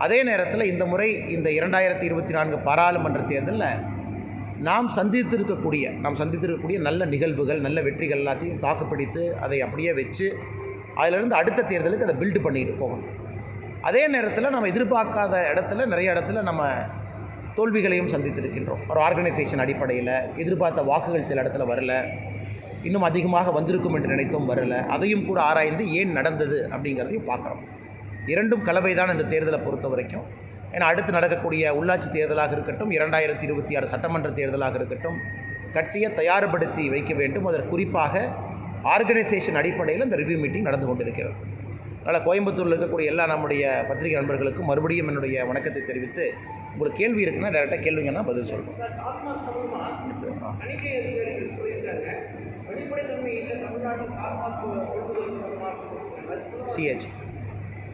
அதே நேரத்தில் இந்த முறை இந்த 2024 பாராளுமன்ற தேர்தலில் நாம் சந்தித்திருக்கக்கூடிய நல்ல நிகழ்வுகள், நல்ல வெற்றிகள் எல்லாத்தையும் தாக்குப்பிடித்து அதை அப்படியே வச்சு அதிலிருந்து அடுத்த தேர்தலுக்கு அதை பில்டு பண்ணிட்டு போகணும். அதே நேரத்தில் நம்ம எதிர்பார்க்காத இடத்துல நிறைய இடத்துல நம்ம தோல்விகளையும் சந்தித்திருக்கின்றோம். ஒரு ஆர்கனைசேஷன் அடிப்படையில் எதிர்பார்த்த வாக்குகள் சில இடத்துல வரல, இன்னும் அதிகமாக வந்திருக்கும் என்று நினைத்தும் வரல. அதையும் கூட ஆராய்ந்து ஏன் நடந்தது அப்படிங்கிறதையும் பார்க்குறோம். இரண்டும் கலவை தான் இந்த தேர்தலை பொறுத்த வரைக்கும். ஏன்னா அடுத்து நடக்கக்கூடிய உள்ளாட்சி தேர்தலாக இருக்கட்டும், 2026 சட்டமன்ற தேர்தலாக இருக்கட்டும், கட்சியை தயார்படுத்தி வைக்க வேண்டும். அதற்கு குறிப்பாக ஆர்கனைசேஷன் அடிப்படையில் இந்த ரிவ்யூ மீட்டிங் நடந்து கொண்டிருக்கிறது. அதனால் கோயம்புத்தூரில் இருக்கக்கூடிய எல்லா நம்முடைய பத்திரிகை நண்பர்களுக்கும் மறுபடியும் என்னுடைய வணக்கத்தை தெரிவித்து, உங்களுக்கு கேள்வி இருக்குன்னா டேரெக்டாக கேள்விங்கன்னா பதில் சொல்லுங்கள். சிஏஜி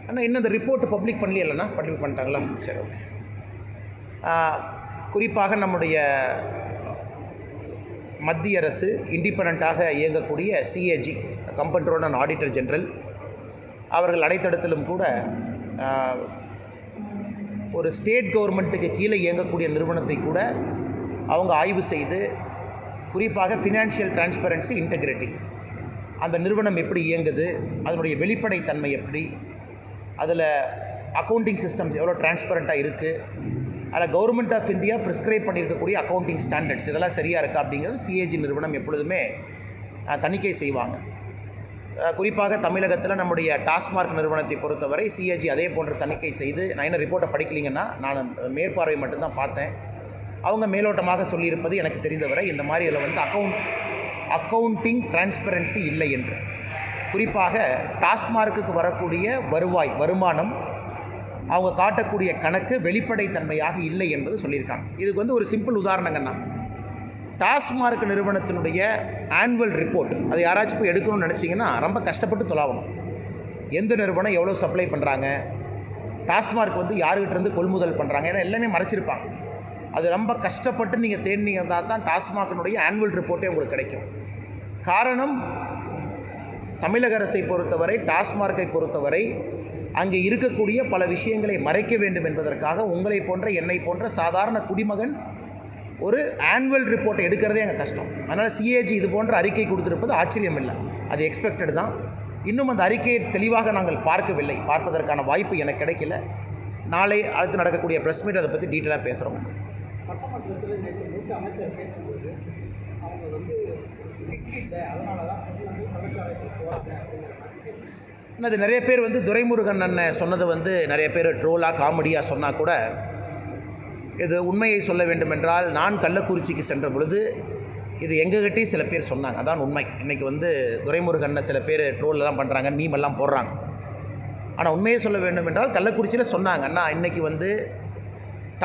ஆனால் இன்னும் இந்த ரிப்போர்ட்டு பப்ளிக் பண்ணலைன்னா பப்ளிக் பண்ணிட்டாங்களா? சரி, ஓகே. குறிப்பாக நம்முடைய மத்திய அரசு இண்டிபெண்ட்டாக இயங்கக்கூடிய சிஏஜி, கம்பென்ட்ரோல் அண்ட் ஆடிட்டர் ஜெனரல், அவர்கள் அனைத்திடத்திலும் கூட ஒரு ஸ்டேட் கவர்மெண்ட்டுக்கு கீழே இயங்கக்கூடிய நிறுவனத்தை கூட அவங்க ஆய்வு செய்து, குறிப்பாக ஃபினான்ஷியல் டிரான்ஸ்பரன்சி, இன்டெகிரிட்டி, அந்த நிறுவனம் எப்படி இயங்குது, அதனுடைய வெளிப்படைத்தன்மை எப்படி, அதில் அக்கௌண்டிங் சிஸ்டம்ஸ் எவ்வளோ டிரான்ஸ்பரண்ட்டாக இருக்குது, அதில் கவர்மெண்ட் ஆஃப் இந்தியா ப்ரிஸ்கிரைப் பண்ணியிருக்கக்கூடிய அக்கௌண்டிங் ஸ்டாண்டர்ட்ஸ் இதெல்லாம் சரியாக இருக்கா அப்படிங்கிறது சிஏஜி நிறுவனம் எப்பொழுதுமே தணிக்கை செய்வாங்க. குறிப்பாக தமிழகத்தில் நம்முடைய டாஸ்மார்க் நிறுவனத்தை பொறுத்தவரை சிஏஜி அதே போன்ற தணிக்கை செய்து, நான் என்ன ரிப்போர்ட்டை படிக்கலிங்கன்னா நான் மேற்பார்வை மட்டும்தான் பார்த்தேன், அவங்க மேலோட்டமாக சொல்லியிருப்பது எனக்கு தெரிந்தவரை இந்த மாதிரி இதில் வந்து அக்கௌண்டிங் டிரான்ஸ்பரன்சி இல்லை என்று. குறிப்பாக டாஸ்மார்க்குக்கு வரக்கூடிய வருமானம், அவங்க காட்டக்கூடிய கணக்கு வெளிப்படைத்தன்மையாக இல்லை என்பது சொல்லியிருக்காங்க. இதுக்கு வந்து ஒரு சிம்பிள் உதாரணங்கன்னா, டாஸ்மார்க் நிறுவனத்தினுடைய ஆனுவல் ரிப்போர்ட் அது யாராச்சும் போய் எடுக்கணும்னு நினச்சிங்கன்னா ரொம்ப கஷ்டப்பட்டு தொலாவணும். எந்த நிறுவனம் எவ்வளோ சப்ளை பண்ணுறாங்க, டாஸ்மார்க் வந்து யாருக்கிட்டேருந்து கொள்முதல் பண்ணுறாங்க, ஏன்னா எல்லாமே மறைச்சிருப்பாங்க. அது ரொம்ப கஷ்டப்பட்டு நீங்கள் தேடினீங்கன்னா தான் டாஸ்மார்க்கினுடைய ஆனுவல் ரிப்போர்ட்டே உங்களுக்கு கிடைக்கும். காரணம், தமிழக அரசை பொறுத்தவரை, டாஸ்மார்க்கை பொறுத்தவரை அங்கே இருக்கக்கூடிய பல விஷயங்களை மறைக்க வேண்டும் என்பதற்காக உங்களை போன்ற என்னை போன்ற சாதாரண குடிமகன் ஒரு ஆனுவல் ரிப்போர்ட்டை எடுக்கிறதே அங்கே கஷ்டம். அதனால் சிஏஜி இது போன்ற அறிக்கை கொடுத்துருப்பது ஆச்சரியம் இல்லை, அது எக்ஸ்பெக்டட் தான். இன்னும் அந்த அறிக்கையை தெளிவாக நாங்கள் பார்க்கவில்லை, பார்ப்பதற்கான வாய்ப்பு எனக்கு கிடைக்கல. நாளை அடுத்து நடக்கக்கூடிய ப்ரெஸ் மீட் அதை பற்றி டீட்டெயிலாக பேசுகிறோம். அது நிறைய பேர் வந்து துரைமுருகன் அண்ணன் சொன்னது வந்து நிறைய பேர் ட்ரோலாக காமெடியாக சொன்னால் கூட, இது உண்மையை சொல்ல வேண்டுமென்றால், நான் கள்ளக்குறிச்சிக்கு சென்ற பொழுது இது எங்ககிட்டே சில பேர் சொன்னாங்க, அதான் உண்மை. இன்றைக்கி வந்து துரைமுருகன் சில பேர் ட்ரோலெலாம் பண்ணுறாங்க, மீமெல்லாம் போடுறாங்க. ஆனால் உண்மையை சொல்ல வேண்டுமென்றால் கள்ளக்குறிச்சியில் சொன்னாங்க, அண்ணா இன்றைக்கி வந்து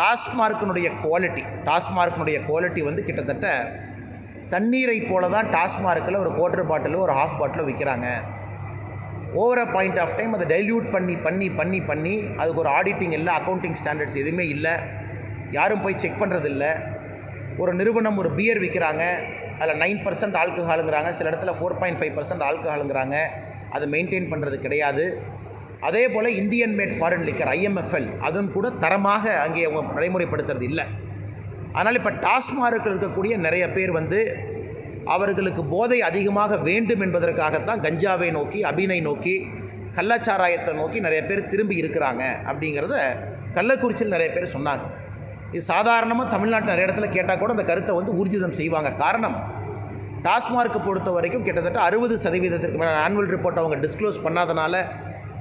டாஸ்மார்க்கினுடைய குவாலிட்டி வந்து கிட்டத்தட்ட தண்ணீரை போல தான் டாஸ்மார்க்கில் ஒரு குவார்ட்டர் பாட்டிலோ ஒரு ஹாஃப் பாட்டிலோ விற்கிறாங்க. Over a point of time அதை டைல்யூட் பண்ணி அதுக்கு ஒரு ஆடிட்டிங் இல்லை, அக்கௌண்டிங் ஸ்டாண்டர்ட்ஸ் எதுவுமே இல்லை, யாரும் போய் செக் பண்ணுறதில்ல. ஒரு நிறுவனம் ஒரு பியர் விற்கிறாங்க, அதில் 9% ஆல்கஹாலுங்கிறாங்க, சில இடத்துல 4.5% ஆல்கஹாலுங்கிறாங்க, அதை மெயின்டைன் பண்ணுறது கிடையாது. அதே போல் Indian made foreign liquor IMFL அதுவும் கூட தரமாக அங்கே அவங்க நடைமுறைப்படுத்துறது இல்லை. அதனால் இப்போ டாஸ்மார்க்கில் இருக்கக்கூடிய நிறைய பேர் வந்து அவர்களுக்கு போதை அதிகமாக வேண்டும் என்பதற்காகத்தான் கஞ்சாவை நோக்கி, அபினை நோக்கி, கள்ளச்சாராயத்தை நோக்கி நிறைய பேர் திரும்பி இருக்கிறாங்க அப்படிங்கிறத கள்ளக்குறிச்சியில் நிறைய பேர் சொன்னாங்க. இது சாதாரணமாக தமிழ்நாட்டில் நிறைய இடத்துல கேட்டால் கூட அந்த கருத்தை வந்து ஊர்ஜிதம் செய்வாங்க. காரணம், டாஸ்மார்க்கை பொறுத்த வரைக்கும் கிட்டத்தட்ட 60% மேலே ஆனுவல் ரிப்போர்ட் அவங்க டிஸ்க்ளோஸ் பண்ணாதனால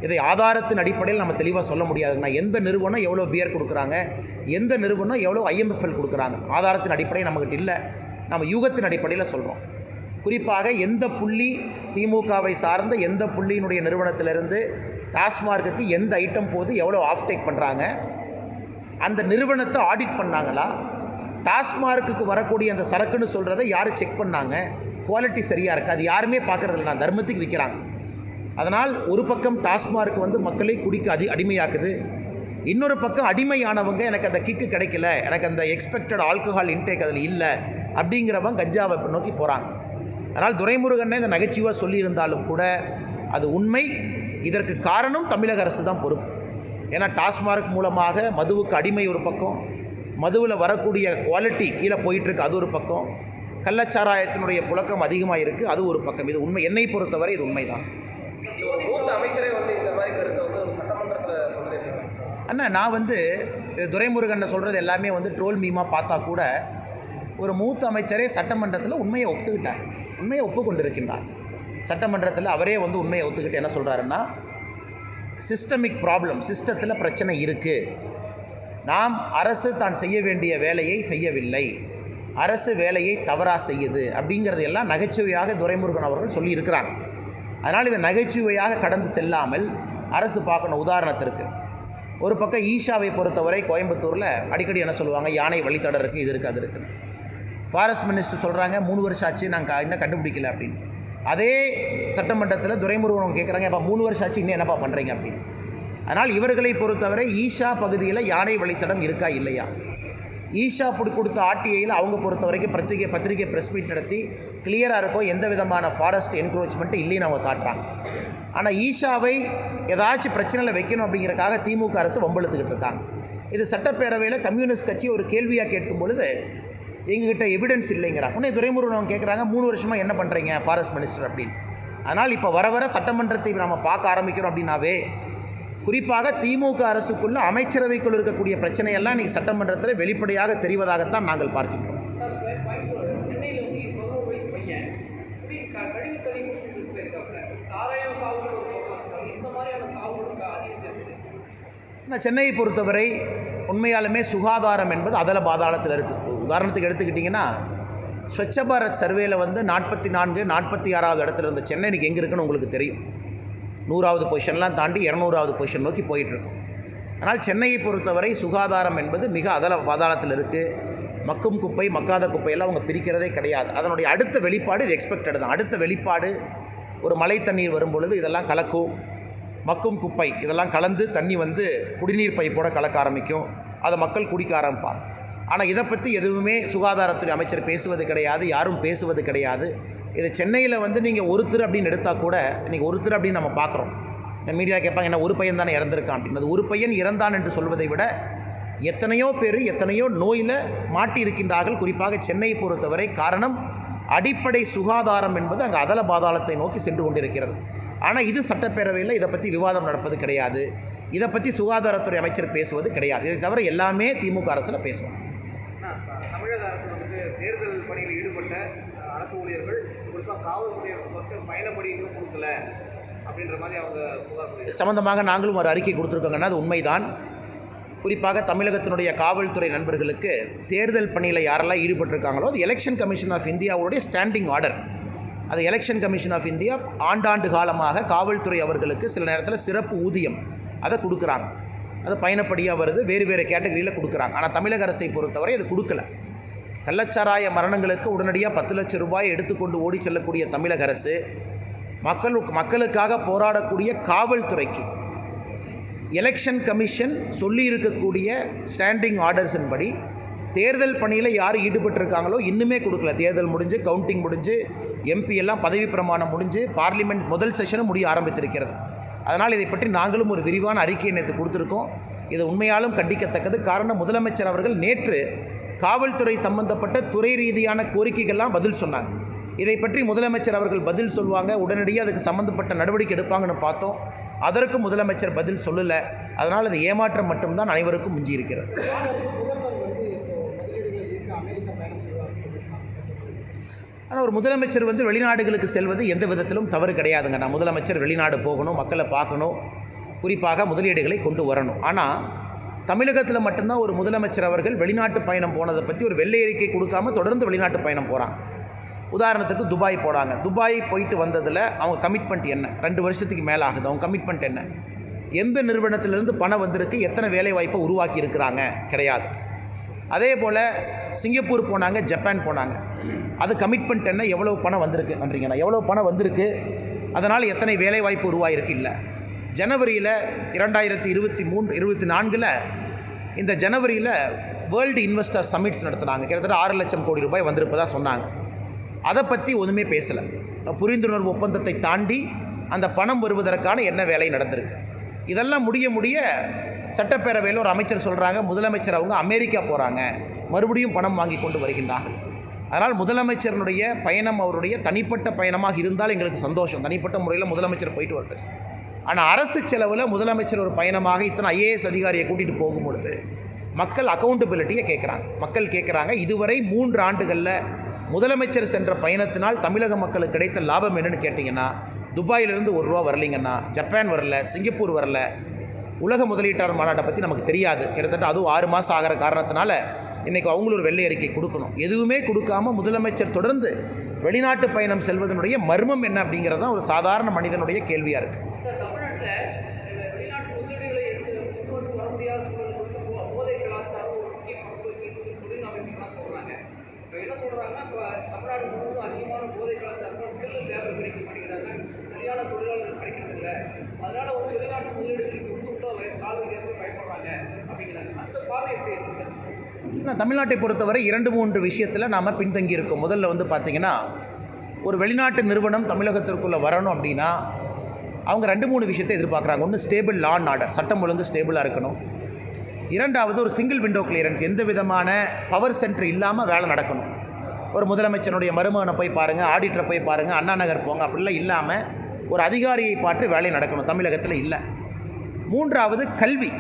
இதை ஆதாரத்தின் அடிப்படையில் நம்ம தெளிவாக சொல்ல முடியாதுங்கண்ணா. எந்த நிறுவனம் எவ்வளோ பியர் கொடுக்குறாங்க, எந்த நிறுவனம் எவ்வளோ IMFL கொடுக்குறாங்க, ஆதாரத்தின் அடிப்படை நம்மகிட்ட இல்லை, நம்ம யூகத்தின் அடிப்படையில் சொல்கிறோம். குறிப்பாக எந்த புள்ளி திமுகவை சார்ந்த எந்த புள்ளியினுடைய நிறுவனத்திலிருந்து டாஸ்மார்க்குக்கு எந்த ஐட்டம் போது எவ்வளோ ஆஃப்டேக் பண்ணுறாங்க, அந்த நிறுவனத்தை ஆடிட் பண்ணாங்களா, டாஸ்மார்க்குக்கு வரக்கூடிய அந்த சரக்குன்னு சொல்கிறத யார் செக் பண்ணாங்க, குவாலிட்டி சரியாக இருக்குது, அது யாருமே பார்க்குறதில்ல, நான் தர்மத்துக்கு விற்கிறாங்க. அதனால் ஒரு பக்கம் டாஸ்மார்க் வந்து மக்களை குடிக்க அடிமையாக்குது, இன்னொரு பக்கம் அடிமையானவங்க எனக்கு அந்த கிக்கு கிடைக்கல, எனக்கு அந்த எக்ஸ்பெக்டட் ஆல்கஹால் இன்டேக் அதில் இல்லை அப்படிங்கிறவங்க கஞ்சாவை நோக்கி போகிறாங்க. அதனால் துரைமுருகனே இந்த நகைச்சுவாக சொல்லியிருந்தாலும் கூட அது உண்மை. இதற்கு காரணம் தமிழக அரசு தான் பொறுப்பு. ஏன்னா டாஸ்மார்க் மூலமாக மதுவுக்கு அடிமை ஒரு பக்கம், மதுவில் வரக்கூடிய குவாலிட்டி கீழே போயிட்டுருக்கு அது ஒரு பக்கம், கள்ளச்சாராயத்தினுடைய புழக்கம் அதிகமாக இருக்குது அது ஒரு பக்கம். இது உண்மை, என்னை பொறுத்தவரை இது உண்மைதான். அண்ணா நான் துரைமுருகன் சொல்கிறது எல்லாமே ட்ரோல் மீமாக பார்த்தா கூட ஒரு மூத்த அமைச்சரே சட்டமன்றத்தில் உண்மையை ஒத்துக்கிட்டார், உண்மையை ஒப்புக்கொண்டிருக்கின்றார். சட்டமன்றத்தில் அவரே உண்மையை ஒத்துக்கிட்டு என்ன சொல்கிறாருன்னா, சிஸ்டமிக் ப்ராப்ளம், சிஸ்டத்தில் பிரச்சனை இருக்குது, நாம் அரசு தான் செய்ய வேண்டிய வேலையை செய்யவில்லை, அரசு வேலையை தவறாக செய்யுது அப்படிங்கிறது எல்லாம் நகைச்சுவையாக துரைமுருகன் அவர்கள் சொல்லியிருக்கிறாங்க. அதனால் இதை நகைச்சுவையாக கடந்து செல்லாமல் அரசு பார்க்கணும். உதாரணத்திற்கு ஒரு பக்கம் ஈஷாவை பொறுத்தவரை கோயம்புத்தூரில் அடிக்கடி என்ன சொல்லுவாங்க, யானை வழித்தடம் இருக்குது, இது இருக்குது, அது இருக்குன்னு. ஃபாரஸ்ட் மினிஸ்டர் சொல்கிறாங்க 3 வருஷம் ஆச்சு நாங்கள் இன்னும் கண்டுபிடிக்கல அப்படின்னு. அதே சட்டமன்றத்தில் துரைமுருகன் கேட்குறாங்க, அப்போ 3 வருஷம் ஆச்சு இன்னும் என்னப்பா பண்ணுறீங்க அப்படின்னு. அதனால் இவர்களை பொறுத்தவரை ஈஷா பகுதியில் யானை வழித்தடம் இருக்கா இல்லையா, ஈஷா கொடுத்த ஆர்டிஐயில் அவங்க பொறுத்த வரைக்கும் பத்திரிகை ப்ரெஸ் மீட் நடத்தி கிளியராக இருக்கும், எந்த விதமான ஃபாரஸ்ட் என்க்ரோச்மெண்ட்டு இல்லைன்னு அவங்க காட்டுறாங்க. ஆனால் ஈஷாவை ஏதாச்சும் பிரச்சனையில் வைக்கணும் அப்படிங்கிறக்காக திமுக அரசு வம்பெழுத்துக்கிட்டு இருக்காங்க. இது சட்டப்பேரவையில் கம்யூனிஸ்ட் கட்சி ஒரு கேள்வியாக கேட்கும் பொழுது எங்ககிட்ட எவிடன்ஸ் இல்லைங்கிறாங்க. உடனே துரைமுருகன் கேட்குறாங்க 3 வருஷமாக என்ன பண்ணுறீங்க ஃபாரஸ்ட் மினிஸ்டர் அப்படின்னு. அதனால் இப்போ வர சட்டமன்றத்தை நம்ம பார்க்க ஆரம்பிக்கிறோம் அப்படின்னாவே, குறிப்பாக திமுக அரசுக்குள்ள அமைச்சரவைக்குள் இருக்கக்கூடிய பிரச்சனையெல்லாம் இன்றைக்கி சட்டமன்றத்தில் வெளிப்படையாக தெரிவதாகத்தான் நாங்கள் பார்க்கின்றோம். சென்னையை பொறுத்தவரை உண்மையாலுமே சுகாதாரம் என்பது அதல பாதாளத்தில் இருக்குது. உதாரணத்துக்கு எடுத்துக்கிட்டிங்கன்னா, ஸ்வச்ச பாரத் சர்வேயில் 44, 46வது இடத்துல இருந்த சென்னை இன்றைக்கி எங்கே இருக்குன்னு உங்களுக்கு தெரியும். 100வது பொசிஷன்லாம் தாண்டி 200வது பொசிஷன் நோக்கி போயிட்டுருக்கும். ஆனால் சென்னையை பொறுத்தவரை சுகாதாரம் என்பது மிக அதல பாதாளத்தில் இருக்குது. மக்கும் குப்பை மக்காத குப்பையெல்லாம் அவங்க பிரிக்கிறதே கிடையாது. அதனுடைய அடுத்த வெளிப்பாடு இது எக்ஸ்பெக்டட் தான். அடுத்த வெளிப்பாடு ஒரு மழை தண்ணீர் வரும்பொழுது இதெல்லாம் கலக்கும், மக்கும் குப்பை இதெல்லாம் கலந்து தண்ணி குடிநீர் பைப்போட கலக்க ஆரம்பிக்கும், அதை மக்கள் குடிக்க ஆரம்பிப்பாங்க. ஆனால் இதை பற்றி எதுவுமே சுகாதாரத்துறை அமைச்சர் பேசுவது கிடையாது, யாரும் பேசுவது கிடையாது. இது சென்னையில் நீங்கள் ஒருத்தர் அப்படின்னு எடுத்தால் கூட, இன்றைக்கி ஒருத்தர் அப்படின்னு நம்ம பார்க்குறோம். மீடியா கேட்பாங்க, என்ன ஒரு பையன் தானே இறந்துருக்கான் அப்படின்னு. அது ஒரு பையன் இறந்தான் என்று சொல்வதை விட எத்தனையோ பேர் எத்தனையோ நோயில் மாட்டி இருக்கின்றார்கள், குறிப்பாக சென்னையை பொறுத்தவரை. காரணம், அடிப்படை சுகாதாரம் என்பது அங்கே அதல பாதாளத்தை நோக்கி சென்று கொண்டிருக்கிறது. ஆனால் இது சட்டப்பேரவையில் இதை பற்றி விவாதம் நடப்பது கிடையாது, இதை பற்றி சுகாதாரத்துறை அமைச்சர் பேசுவது கிடையாது. இதை தவிர எல்லாமே திமுக அரசில் பேசுவாங்க. தமிழக அரசு தேர்தல் பணியில் ஈடுபட்ட அரசு ஊழியர்கள், குறிப்பாக காவல்துறையினருக்கு பயணப்படி இன்னும் கொடுக்கல அப்படின்ற மாதிரி அவங்க புகார் சம்பந்தமாக நாங்களும் ஒரு அறிக்கை கொடுத்துருக்கோங்கன்னா அது உண்மைதான். குறிப்பாக தமிழகத்தினுடைய காவல்துறை நண்பர்களுக்கு தேர்தல் பணியில் யாரெல்லாம் ஈடுபட்டிருக்காங்களோ அது எலெக்ஷன் கமிஷன் ஆஃப் இந்தியாவுடைய ஸ்டாண்டிங் ஆர்டர். அது எலெக்ஷன் கமிஷன் ஆஃப் இந்தியா ஆண்டாண்டு காலமாக காவல்துறை அவர்களுக்கு சில நேரத்தில் சிறப்பு ஊதியம் அதை கொடுக்குறாங்க. அது பயணப்படியாக வருது, வேறு வேறு கேட்டகரியில் கொடுக்குறாங்க. ஆனால் தமிழக அரசை பொறுத்தவரை அது கொடுக்கல. கள்ளச்சாராய மரணங்களுக்கு உடனடியாக 10 லட்சம் ரூபாய் எடுத்துக்கொண்டு ஓடி செல்லக்கூடிய தமிழக அரசு மக்களுக்காக போராடக்கூடிய காவல்துறைக்கு எலெக்ஷன் கமிஷன் சொல்லியிருக்கக்கூடிய ஸ்டாண்டிங் ஆர்டர்ஸின் படி தேர்தல் பணியில் யார் ஈடுபட்டிருக்காங்களோ இன்னுமே கொடுக்கல. தேர்தல் முடிஞ்சு, கவுண்டிங் முடிஞ்சு, எம்பி எல்லாம் பதவி பிரமாணம் முடிஞ்சு, பார்லிமெண்ட் முதல் செஷனும் முடிய ஆரம்பித்திருக்கிறது. அதனால் இதை பற்றி நாங்களும் ஒரு விரிவான அறிக்கையை நேற்று கொடுத்துருக்கோம். இது உண்மையாலும் கண்டிக்கத்தக்கது. காரணம், முதலமைச்சர் அவர்கள் நேற்று காவல்துறை சம்பந்தப்பட்ட துறை ரீதியான கோரிக்கைகள்லாம் பதில் சொன்னாங்க. இதை பற்றி முதலமைச்சர் அவர்கள் பதில் சொல்லுவாங்க, உடனடியாக அதுக்கு சம்மந்தப்பட்ட நடவடிக்கை எடுப்பாங்கன்னு பார்த்தோம். அதற்கு முதலமைச்சர் பதில் சொல்லலை. அதனால் அது ஏமாற்றம் மட்டும்தான் அனைவருக்கும் மிஞ்சி இருக்கிறது. ஆனால் ஒரு முதலமைச்சர் வெளிநாடுகளுக்கு செல்வது எந்த விதத்திலும் தவறு கிடையாதுங்க. நான் முதலமைச்சர் வெளிநாடு போகணும், மக்களை பார்க்கணும், குறிப்பாக முதலீடுகளை கொண்டு வரணும். ஆனால் தமிழகத்தில் மட்டும்தான் ஒரு முதலமைச்சர் அவர்கள் வெளிநாட்டு பயணம் போனதை பற்றி ஒரு வெள்ளை அறிக்கை கொடுக்காமல் தொடர்ந்து வெளிநாட்டு பயணம் போகிறாங்க. உதாரணத்துக்கு துபாய் போகிறாங்க. துபாய் போயிட்டு வந்ததில் அவங்க கமிட்மெண்ட் என்ன? 2 வருஷத்துக்கு மேலே ஆகுது. அவங்க கமிட்மெண்ட் என்ன? எந்த நிறுவனத்திலிருந்து பணம் வந்திருக்கு, எத்தனை வேலை வாய்ப்பை உருவாக்கி இருக்கிறாங்க? கிடையாது. அதே போல் சிங்கப்பூர் போனாங்க, ஜப்பான் போனாங்க. அது கமிட்மெண்ட் என்ன? எவ்வளோ பணம் வந்திருக்கு? நன்றிங்கண்ணா. எவ்வளோ பணம் வந்திருக்கு, அதனால் எத்தனை வேலை வாய்ப்பு உருவாயிருக்கு? இல்லை. ஜனவரியில் 2024 இந்த ஜனவரியில் வேர்ல்டு இன்வெஸ்டர் சமிட்ஸ் நடத்துனாங்க. கிட்டத்தட்ட 6 லட்சம் கோடி ரூபாய் வந்திருப்பதாக சொன்னாங்க. அதை பற்றி ஒன்றுமே பேசலை. புரிந்துணர்வு ஒப்பந்தத்தை தாண்டி அந்த பணம் வருவதற்கான என்ன வேலை நடந்திருக்கு? இதெல்லாம் முடிய சட்டப்பேரவையில் ஒரு அமைச்சர் சொல்கிறாங்க, முதலமைச்சர் அவங்க அமெரிக்கா போகிறாங்க, மறுபடியும் பணம் வாங்கி கொண்டு வருகின்றார்கள். அதனால் முதலமைச்சருடைய பயணம் அவருடைய தனிப்பட்ட பயணமாக இருந்தால் எங்களுக்கு சந்தோஷம், தனிப்பட்ட முறையில் முதலமைச்சர் போயிட்டு வரட்டு. ஆனால் அரசு செலவில் முதலமைச்சர் ஒரு பயணமாக இத்தனை ஐஏஎஸ் அதிகாரியை கூட்டிகிட்டு போகும்பொழுது மக்கள் அக்கௌண்டபிலிட்டியை கேட்குறாங்க. மக்கள் கேட்குறாங்க, இதுவரை 3 ஆண்டுகளில் முதலமைச்சர் சென்ற பயணத்தினால் தமிழக மக்களுக்கு கிடைத்த லாபம் என்னென்னு கேட்டிங்கன்னா, துபாயிலிருந்து ₹1 வரலைங்கன்னா, ஜப்பான் வரல, சிங்கப்பூர் வரல, உலக முதலீட்டாளர் மாநாட்டை பற்றி நமக்கு தெரியாது. கிட்டத்தட்ட அதுவும் 6 மாதம் ஆகிற காரணத்தினால இன்றைக்கி அவங்களும் ஒரு வெள்ளை அறிக்கை கொடுக்கணும். எதுவுமே கொடுக்காமல் முதலமைச்சர் தொடர்ந்து வெளிநாட்டு பயணம் செல்வதனுடைய மர்மம் என்ன அப்படிங்கிறது தான் ஒரு சாதாரண மனிதனுடைய கேள்வியாக இருக்குது. தமிழ்நாட்டை பொறுத்தவரை 2-3 விஷயத்தில் நாம் பின்தங்கி இருக்கோம். முதல்ல வந்து பார்த்திங்கன்னா, ஒரு வெளிநாட்டு நிறுவனம் தமிழகத்திற்குள்ளே வரணும் அப்படின்னா அவங்க 2-3 விஷயத்தை எதிர்பார்க்குறாங்க. ஒன்று, ஸ்டேபிள் லா அண்ட் ஆர்டர், சட்டம் ஒழுங்கு ஸ்டேபிளாக இருக்கணும். 2வது, ஒரு சிங்கிள் விண்டோ கிளியரன்ஸ், எந்த விதமான பவர் சென்டர் இல்லாமல் வேலை நடக்கணும். ஒரு முதலமைச்சருடைய மருமகனை போய் பாருங்கள், ஆடிட்டரை போய் பாருங்கள், அண்ணா நகர் போங்க, அப்படிலாம் இல்லாமல் ஒரு அதிகாரியை பார்த்து வேலை நடக்கணும். தமிழகத்தில் இல்லை. 3வது,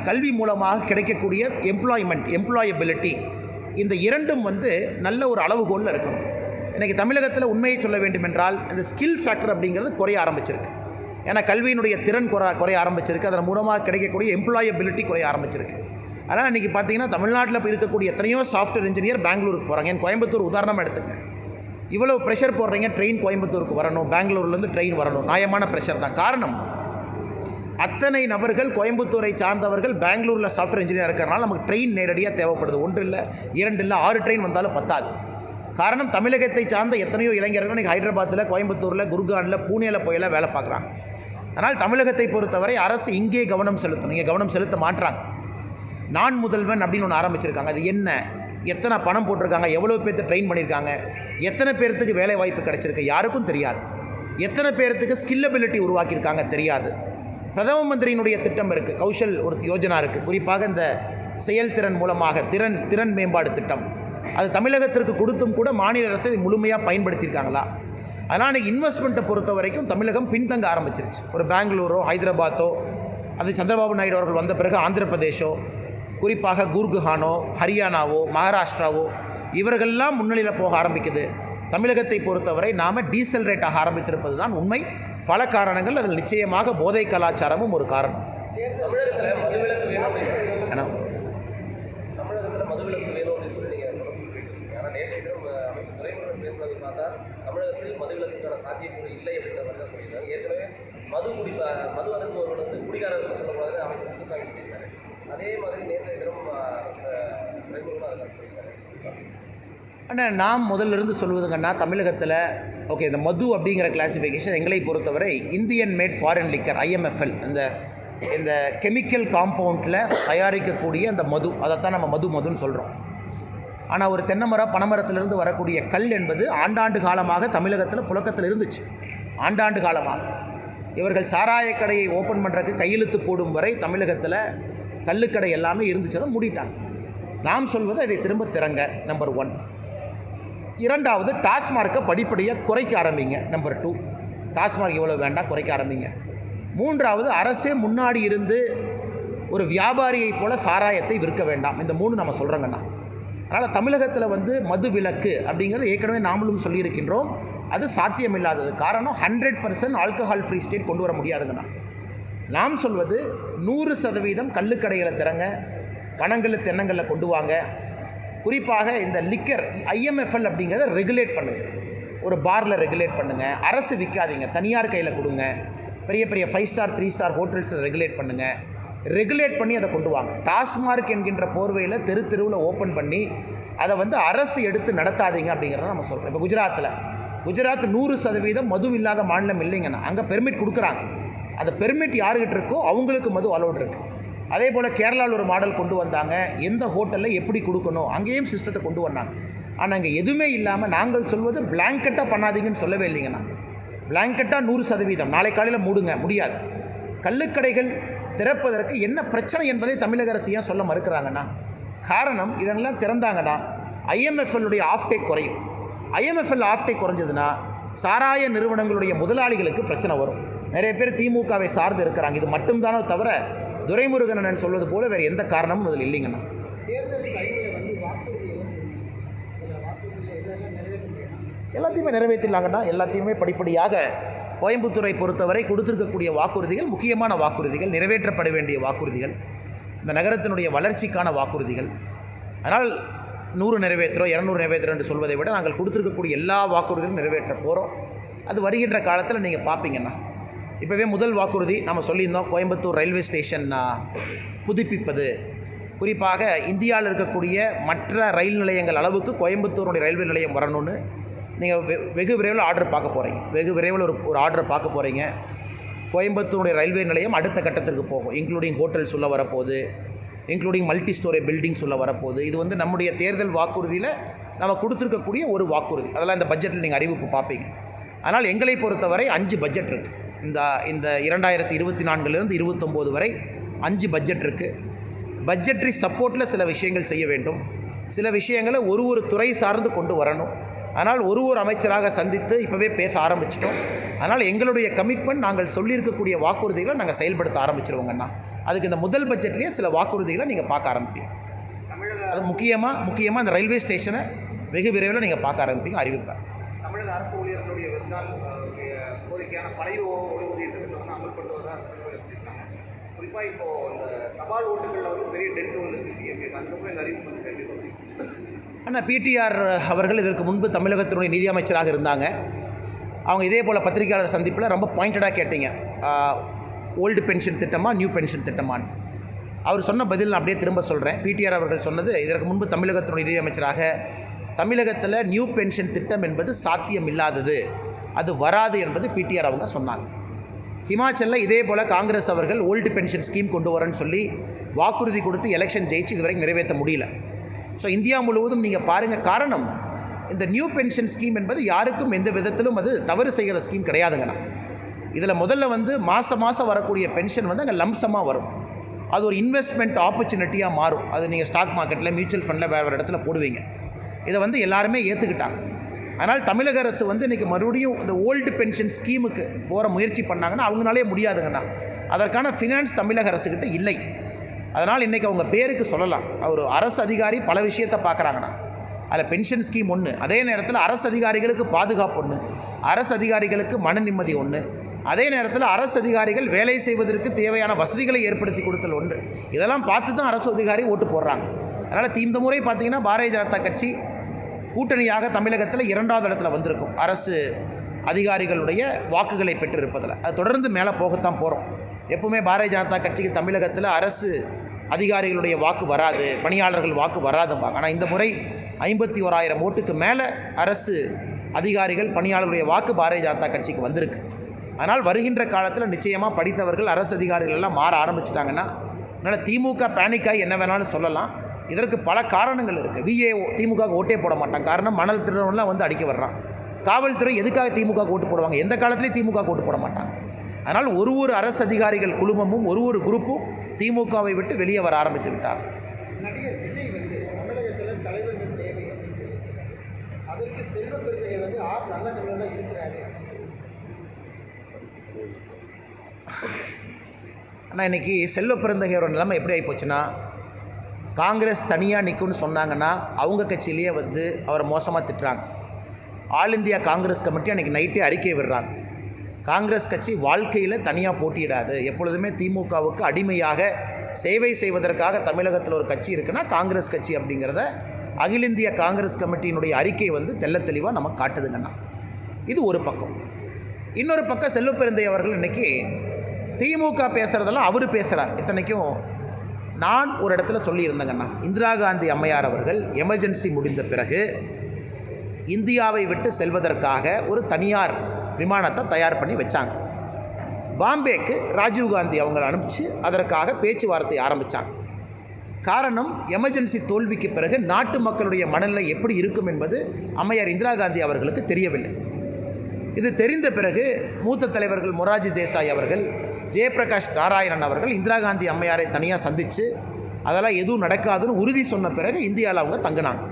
கல்வி மூலமாக கிடைக்கக்கூடிய எம்ப்ளாயபிலிட்டி, இந்த 2ம் வந்து நல்ல ஒரு அளவுகோலில் இருக்கணும். இன்றைக்கி தமிழகத்தில் உண்மையை சொல்ல வேண்டும் என்றால் இந்த ஸ்கில் ஃபேக்டர் அப்படிங்கிறது குறைய ஆரம்பிச்சிருக்கு. ஏன்னா கல்வியினுடைய திறன் குறைய ஆரம்பிச்சிருக்கு. அதன் மூலமாக கிடைக்கக்கூடிய எம்ப்ளாயபிலிட்டி குறைய ஆரம்பிச்சிருக்கு. அதனால் இன்றைக்கி பார்த்திங்கன்னா தமிழ்நாட்டில் இருக்கக்கூடிய எத்தனையோ சாஃப்ட்வேர் இன்ஜினியர் பெங்களூருக்கு போகிறாங்க. என் கோயம்புத்தூர் உதாரணமாக எடுத்துங்க. இவ்வளோ ப்ரெஷர் போடுறீங்க, ட்ரெயின் கோயம்புத்தூருக்கு வரணும், பெங்களூர்லேருந்து ட்ரெயின் வரணும், நியாயமான ப்ரெஷர் தான். காரணம், அத்தனை நபர்கள் கோயம்புத்தூரை சார்ந்தவர்கள் பெங்களூரில் சாஃப்ட்வேர் இன்ஜினியர் இருக்கிறனால நமக்கு ட்ரெயின் நேரடியாக தேவைப்படுது. 1 இல்லை 2 இல்லை 6 ட்ரெயின் வந்தாலும் பத்தாது. காரணம், தமிழகத்தை சார்ந்த எத்தனையோ இளைஞர்கள் இன்றைக்கி ஹைதராபாத்தில், கோயம்புத்தூரில், குர்கானில், பூனேயில் போயெல்லாம் வேலை பார்க்குறாங்க. அதனால் தமிழகத்தை பொறுத்தவரை அரசு இங்கே கவனம் செலுத்தணும். இங்கே கவனம் செலுத்த மாட்டுறாங்க. நான் முதல்வன் அப்படின்னு ஒன்று ஆரம்பிச்சிருக்காங்க. அது என்ன, எத்தனை பணம் போட்டிருக்காங்க, எவ்வளோ பேர்த்து ட்ரெயின் பண்ணியிருக்காங்க, எத்தனை பேர்த்துக்கு வேலை வாய்ப்பு கிடச்சிருக்கு யாருக்கும் தெரியாது. எத்தனை பேர்த்துக்கு ஸ்கில்லபிலிட்டி உருவாக்கியிருக்காங்க தெரியாது. பிரதம மந்திரியினுடைய திட்டம் இருக்குது, கௌஷல் ஒரு யோஜனா இருக்குது. குறிப்பாக இந்த செயல்திறன் மூலமாக திறன் மேம்பாடு திட்டம், அது தமிழகத்திற்கு கொடுத்தும் கூட மாநில அரசு இதை முழுமையாக பயன்படுத்தியிருக்காங்களா? அதனால் இன்வெஸ்ட்மெண்ட்டை பொறுத்த வரைக்கும் தமிழகம் பின்தங்க ஆரம்பிச்சிருச்சு. ஒரு பெங்களூரோ ஹைதராபாத்தோ, அது சந்திரபாபு நாயுடு அவர்கள் வந்த பிறகு ஆந்திர பிரதேஷோ, குறிப்பாக குர்கானோ, ஹரியானாவோ, மகாராஷ்டிராவோ, இவர்களெல்லாம் முன்னணியில் போக ஆரம்பிக்குது. தமிழகத்தை பொறுத்தவரை நாம் டீசல் ரேட் ஆக ஆரம்பித்திருப்பது தான் உண்மை. பல காரணங்கள், அதில் நிச்சயமாக போதை கலாச்சாரமும் ஒரு காரணம். ஆனால் நாம் முதல்லிருந்து சொல்வதுங்கன்னா, தமிழகத்தில் ஓகே, இந்த மது அப்படிங்கிற கிளாசிஃபிகேஷன் எங்களை பொறுத்தவரை Indian made foreign liquor, IMFL, இந்த கெமிக்கல் காம்பவுண்டில் தயாரிக்கக்கூடிய அந்த மது, அதைத்தான் நம்ம மதுன்னு சொல்கிறோம். ஆனால் ஒரு தென்னைமரம், பனைமரத்திலிருந்து வரக்கூடிய கல் என்பது ஆண்டாண்டு காலமாக தமிழகத்தில் புழக்கத்தில் இருந்துச்சு. ஆண்டாண்டு காலமாக இவர்கள் சாராய கடையை ஓப்பன் பண்ணுறதுக்கு கையெழுத்து போடும் வரை தமிழகத்தில் கல்லுக்கடை எல்லாமே இருந்துச்சு, அதை மூடிட்டாங்க. நாம் சொல்வது அதை திரும்ப திறங்க, நம்பர் 1. 2வது, டாஸ்மார்க்கை படிப்படியாக குறைக்க ஆரம்பிங்க, நம்பர் 2. டாஸ்மார்க் இவ்வளோ வேண்டாம், குறைக்க ஆரம்பிங்க. 3வது, அரசே முன்னாடி இருந்து ஒரு வியாபாரியை போல் சாராயத்தை விற்க வேண்டாம். இந்த 3 நம்ம சொல்கிறோங்கண்ணா. அதனால் தமிழகத்தில் வந்து மது விலக்கு அப்படிங்கிறது ஏற்கனவே நாமளும் சொல்லியிருக்கின்றோம். அது சாத்தியமில்லாதது. காரணம், 100% ஆல்கஹால் ஃப்ரீ ஸ்டேட் கொண்டு வர முடியாதுங்கண்ணா. நாம் சொல்வது 100% கள்ளுக்கடைகளை திறங்க, பனங்கல் தென்னங்களில் கொண்டு வாங்க. குறிப்பாக இந்த லிக்கர் IMFL அப்படிங்கிறத ரெகுலேட் பண்ணுங்கள். ஒரு பாரில் ரெகுலேட் பண்ணுங்கள். அரசு விற்காதீங்க, தனியார் கையில் கொடுங்க. பெரிய பெரிய 5 ஸ்டார் 3 ஸ்டார் ஹோட்டல்ஸில் ரெகுலேட் பண்ணுங்கள். ரெகுலேட் பண்ணி அதை கொண்டு வாங்க. டாஸ்மார்க் என்கின்ற போர்வையில் தெருவில் ஓப்பன் பண்ணி அதை வந்து அரசு எடுத்து நடத்தாதீங்க அப்படிங்கிறத நம்ம சொல்கிறோம். இப்போ குஜராத் 100% மது இல்லாத மாநிலம் இல்லைங்கண்ணா. அங்கே பெர்மிட் கொடுக்குறாங்க. அந்த பெர்மிட் யாருக்கிட்ட இருக்கோ அவங்களுக்கு மது அலோட் இருக்குது. அதே போல் கேரளாவில் ஒரு மாடல் கொண்டு வந்தாங்க. எந்த ஹோட்டலில் எப்படி கொடுக்கணும் அங்கேயும் சிஸ்டத்தை கொண்டு வந்தாங்க. ஆனால் அங்கே எதுவுமே இல்லாமல் நாங்கள் சொல்வது பிளாங்கெட்டாக பண்ணாதீங்கன்னு சொல்லவே இல்லைங்கண்ணா. பிளாங்கெட்டாக 100% நாளை காலையில் மூடுங்க, முடியாது. கள்ளுக்கடைகள் திறப்பதற்கு என்ன பிரச்சனை என்பதை தமிழக அரசு ஏன் சொல்ல மறுக்கிறாங்கன்னா, காரணம் இதெல்லாம் திறந்தாங்கன்னா ஐஎம்எஃப்எல்லுடைய ஆஃப்டேக் குறையும். ஐஎம்எஃப்எல் ஆஃப்டேக் குறைஞ்சதுன்னா சாராய நிறுவனங்களுடைய முதலாளிகளுக்கு பிரச்சனை வரும். நிறைய பேர் திமுகவை சார்ந்து இருக்கிறாங்க. இது மட்டும்தானோ தவிர துரைமுருகன் அண்ணன் சொல்வது போல வேறு எந்த காரணமும் அதில் இல்லைங்கண்ணா. எல்லாத்தையுமே நிறைவேற்றிடலாங்கண்ணா. எல்லாத்தையுமே படிப்படியாக கோயம்புத்தூரை பொறுத்தவரை கொடுத்திருக்கக்கூடிய வாக்குறுதிகள் முக்கியமான வாக்குறுதிகள், நிறைவேற்றப்பட வேண்டிய வாக்குறுதிகள், இந்த நகரத்தினுடைய வளர்ச்சிக்கான வாக்குறுதிகள். அதனால் 100 நிறைவேற்றுறோம் 200 நிறைவேற்றுறோம் என்று சொல்வதை விட நாங்கள் கொடுத்துருக்கக்கூடிய எல்லா வாக்குறுதிகளும் நிறைவேற்ற போகிறோம். அது வருகின்ற காலத்தில் நீங்கள் பார்ப்பீங்கண்ணா. இப்போவே முதல் வாக்குறுதி நம்ம சொல்லியிருந்தோம், கோயம்புத்தூர் ரயில்வே ஸ்டேஷன் புதுப்பிப்பது. குறிப்பாக இந்தியாவில் இருக்கக்கூடிய மற்ற ரயில் நிலையங்கள் அளவுக்கு கோயம்புத்தூருடைய ரயில்வே நிலையம் வரணும்னு நீங்கள் வெகு விரைவில் ஆர்டர் பார்க்க போகிறீங்க. வெகு விரைவில் ஒரு ஆர்டர் பார்க்க போகிறீங்க. கோயம்புத்தூருடைய ரயில்வே நிலையம் அடுத்த கட்டத்திற்கு போகும். இன்க்ளூடிங் ஹோட்டல்ஸ் உள்ள வரப்போகுது, இன்க்ளூடிங் மல்டி ஸ்டோரி பில்டிங்ஸ் உள்ள வரப்போகுது. இது வந்து நம்முடைய தேர்தல் வாக்குறுதியில் நம்ம கொடுத்துருக்கக்கூடிய ஒரு வாக்குறுதி. அதெல்லாம் இந்த பட்ஜெட்டில் நீங்கள் அறிவிப்பு பார்ப்பீங்க. ஆனால் எங்களை பொறுத்தவரை 5 பட்ஜெட் இருக்குது. இந்த 2024 29 வரை 5 பட்ஜெட் இருக்குது. பட்ஜெட்ரி சப்போர்ட்டில் சில விஷயங்கள் செய்ய வேண்டும். சில விஷயங்களை ஒரு துறை சார்ந்து கொண்டு வரணும். ஆனால் ஒரு அமைச்சராக சந்தித்து இப்போவே பேச ஆரம்பிச்சிட்டோம். அதனால் எங்களுடைய கமிட்மெண்ட், நாங்கள் சொல்லியிருக்கக்கூடிய வாக்குறுதிகளை நாங்கள் செயல்படுத்த ஆரம்பிச்சிருவோங்கண்ணா. அதுக்கு இந்த முதல் பட்ஜெட்லேயே சில வாக்குறுதிகளை நீங்கள் பார்க்க ஆரம்பிப்பீங்க. அது முக்கியமாக இந்த ரயில்வே ஸ்டேஷனை வெகு விரைவில் நீங்கள் பார்க்க ஆரம்பிப்பீங்க, அறிவிப்பேன். தமிழக அரசு ஊழியர்களுடைய வெகுநாள் கோரிக்கையான பழைய ஓய்வூதிய திட்டத்தை வந்து அமல்படுத்துவதாக சொல்லியிருக்காங்க. குறிப்பாக இப்போது இந்த தபால் ஓட்டுகளில் வந்து பெரிய டென்ட் வந்துருக்கு. அதுக்கப்புறம் இந்த அறிவிப்பு வந்து கேள்வி. ஆனால் பிடிஆர் அவர்கள் இதற்கு முன்பு தமிழகத்தினுடைய நிதி அமைச்சராக இருந்தாங்க. அவங்க இதே போல் பத்திரிகையாளர் சந்திப்பில் ரொம்ப பாயிண்டடாக கேட்டீங்க, ஓல்டு பென்ஷன் திட்டமா நியூ பென்ஷன் திட்டமான்னு. அவர் சொன்ன பதில் நான் அப்படியே திரும்ப சொல்கிறேன். பிடிஆர் அவர்கள் சொன்னது, இதற்கு முன்பு தமிழகத்தினுடைய நிதி அமைச்சராக, தமிழகத்தில் நியூ பென்ஷன் திட்டம் என்பது சாத்தியம் இல்லாதது, அது வராது என்பது பிடிஆர் அவங்க சொன்னாங்க. ஹிமாச்சலில் இதே போல் காங்கிரஸ் அவர்கள் ஓல்டு பென்ஷன் ஸ்கீம் கொண்டு வரேன்னு சொல்லி வாக்குறுதி கொடுத்து எலெக்ஷன் ஜெயிச்சு இதுவரைக்கும் நிறைவேற்ற முடியல. ஸோ இந்தியா முழுவதும் நீங்கள் பாருங்கள். காரணம், இந்த நியூ பென்ஷன் ஸ்கீம் என்பது யாருக்கும் எந்த விதத்திலும் அது தவறு செய்கிற ஸ்கீம் கிடையாதுங்கண்ணா. இதில் முதல்ல வந்து மாதம் வரக்கூடிய பென்ஷன் வந்து அங்கே லம்சமாக வரும். அது ஒரு இன்வெஸ்ட்மெண்ட் ஆப்பர்ச்சுனிட்டியாக மாறும். அது நீங்கள் ஸ்டாக் மார்க்கெட்டில், மியூச்சுவல் ஃபண்டில் வேறு இடத்துல போடுவீங்க. இதை வந்து எல்லாருமே ஏற்றுக்கிட்டாங்க. ஆனால் தமிழக அரசு வந்து இன்றைக்கி மறுபடியும் இந்த ஓல்டு பென்ஷன் ஸ்கீமுக்கு போகிற முயற்சி பண்ணாங்கன்னா அவங்களாலே முடியாதுங்கண்ணா. அதற்கான ஃபினான்ஸ் தமிழக அரசுக்கிட்ட இல்லை. அதனால் இன்றைக்கி அவங்க பேருக்கு சொல்லலாம், ஒரு அரசு அதிகாரி பல விஷயத்தை பார்க்குறாங்கண்ணா. அதில் பென்ஷன் ஸ்கீம் ஒன்று, அதே நேரத்தில் அரசு அதிகாரிகளுக்கு பாதுகாப்பு ஒன்று, அரசு அதிகாரிகளுக்கு மன நிம்மதி ஒன்று, அதே நேரத்தில் அரசு அதிகாரிகள் வேலை செய்வதற்கு தேவையான வசதிகளை ஏற்படுத்தி கொடுத்தல் ஒன்று. இதெல்லாம் பார்த்து தான் அரசு அதிகாரி ஓட்டு போடுறாங்க. அதனால் இந்த முறை பார்த்திங்கன்னா பாரதிய ஜனதா கட்சி கூட்டணியாக தமிழகத்தில் 2வது இடத்துல வந்திருக்கும் அரசு அதிகாரிகளுடைய வாக்குகளை பெற்றிருப்பதில். அது தொடர்ந்து மேலே போகத்தான் போகிறோம். எப்பவுமே பாரதிய ஜனதா கட்சிக்கு தமிழகத்தில் அரசு அதிகாரிகளுடைய வாக்கு வராது, பணியாளர்கள் வாக்கு வராதும்பாங்க. ஆனால் இந்த முறை 51,000 ஓட்டுக்கு மேலே அரசு அதிகாரிகள் பணியாளர்களுடைய வாக்கு பாரதிய ஜனதா கட்சிக்கு வந்திருக்கு. அதனால் வருகின்ற காலத்தில் நிச்சயமாக படித்தவர்கள் அரசு அதிகாரிகள் எல்லாம் மாற ஆரம்பிச்சிட்டாங்கன்னா, அதனால் திமுக பேனிக்காய் என்ன வேணாலும் சொல்லலாம். இதற்கு பல காரணங்கள் இருக்குது. விஏஓ திமுக ஓட்டே போட மாட்டாங்க. காரணம், மணல் திருடவன்லாம் வந்து அடிக்க வர்றான். காவல்துறை எதுக்காக திமுக ஓட்டு போடுவாங்க? எந்த காலத்துலேயும் திமுக ஓட்டு போட மாட்டாங்க. அதனால் ஒரு அரசு அதிகாரிகள் குழுமமும் ஒரு குரூப்பும் திமுகவை விட்டு வெளியே வர ஆரம்பித்து விட்டார். நடிகர் விஜய் வந்து தமிழகத்தில் தலைவர்கள் தேவை, அதற்கு செல்வ பெருமையை வந்து நல்ல நிலையில் இருக்கிறாரு. ஆனால் இன்றைக்கி செல்வ பெருந்தகையோட நிலைமை எப்படி ஆகிப்போச்சுன்னா, காங்கிரஸ் தனியாக நிற்கும்னு சொன்னாங்கன்னா அவங்க கட்சியிலேயே வந்து அவரை மோசமாக திட்டுறாங்க. ஆல் இந்தியா காங்கிரஸ் கமிட்டி அன்றைக்கி நைட்டே அறிக்கை விடுறாங்க, காங்கிரஸ் கட்சி வாழ்க்கையில் தனியாக போட்டியிடாது, எப்பொழுதுமே திமுகவுக்கு அடிமையாக சேவை செய்வதற்காக தமிழகத்தில் ஒரு கட்சி இருக்குன்னா காங்கிரஸ் கட்சி அப்படிங்கிறத அகில இந்திய காங்கிரஸ் கமிட்டியினுடைய அறிக்கை வந்து தெள்ளத்தெளிவாக நமக்கு காட்டுதுங்கண்ணா. இது ஒரு பக்கம். இன்னொரு பக்கம் செல்வ பெருந்தை அவர்கள் இன்றைக்கி திமுக பேசுகிறதெல்லாம் அவர் பேசுகிறார். இத்தனைக்கும் நான் ஒரு இடத்துல சொல்லியிருந்தேங்கண்ணா, இந்திரா காந்தி அம்மையார் அவர்கள் எமர்ஜென்சி முடிந்த பிறகு இந்தியாவை விட்டு செல்வதற்காக ஒரு தனியார் விமானத்தை தயார் பண்ணி வச்சாங்க. பாம்பேக்கு ராஜீவ்காந்தி அவங்களை அனுப்பிச்சு அதற்காக பேச்சுவார்த்தை ஆரம்பித்தாங்க. காரணம், எமர்ஜென்சி தோல்விக்கு பிறகு நாட்டு மக்களுடைய மனநிலை எப்படி இருக்கும் என்பது அம்மையார் இந்திரா காந்தி அவர்களுக்கு தெரியவில்லை. இது தெரிந்த பிறகு மூத்த தலைவர்கள் மொரார்ஜி தேசாய் அவர்கள், ஜெயபிரகாஷ் நாராயணன் அவர்கள் இந்திரா காந்தி அம்மையாரை தனியாக சந்தித்து அதெல்லாம் எதுவும் நடக்காதுன்னு உறுதி சொன்ன பிறகு இந்தியாவில் அவங்க தங்கினாங்க.